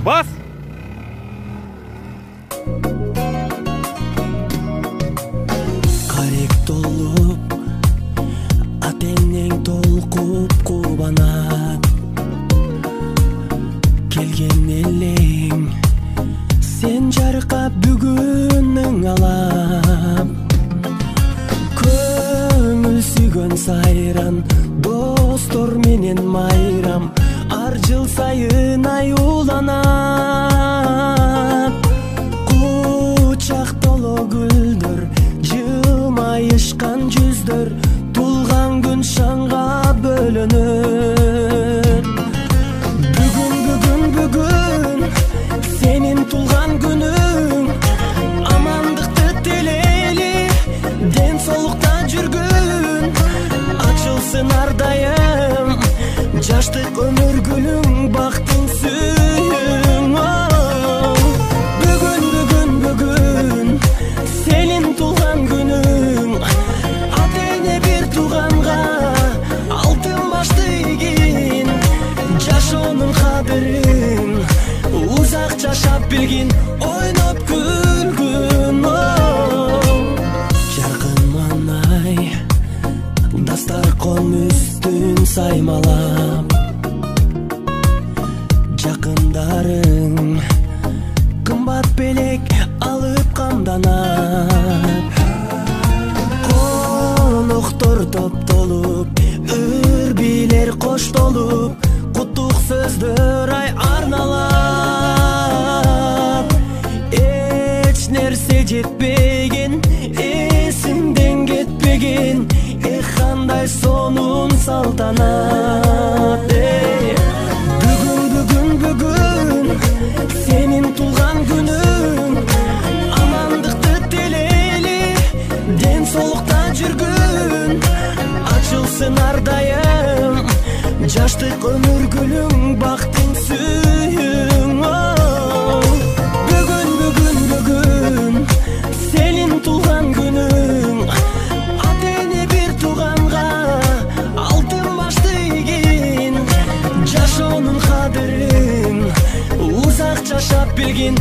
Бас! Карек толуп, ата-энең толкуп кубанат. Келген элең, сен жаркап бүгүнүң алап. Көңүл сүйгөн сайран, достор менен майрам. Ар жыл сайын аюуланат. Кучак толо гүлдөр, жылмайышкан жүздөр. Тулган күн шаңга бөлөнөт. Бүгүн сенин тулган күнүң. Амандыкты тилейли, ден соолукта жүргүн. Ачылсын ар дайым жаштык өмүр гүлүң, бактың сүйүң. Бүгүн сенин тулган күнүң. Ата-эне бир тууганга алтын башты ийгин. Жашоонун кадырын узак жашап билгин, ойноп күлгүн. Жаркын манай дастаркон үстүн саймалап. Жакындарың кымбат белек алып камданат. Коноктор топтолуп, үрбилер коштолуп. Куттук сөздөр ай арналап. Эч нерсе жетпеген, эсимден кетпеген. Кандай сонун салтанат. Бүгүн сенин тулган күнүң. Амандыкты тилейли, ден соолукта жүргүн. Ачылсын ар дайым жаштык өмүр гүлүң, бактың сүйүң. Бүгүн сенин тулган күнүң. Ата-эне бир тууганга алтын башты ийгин. Жашоонун кадырын узак жашап билгин,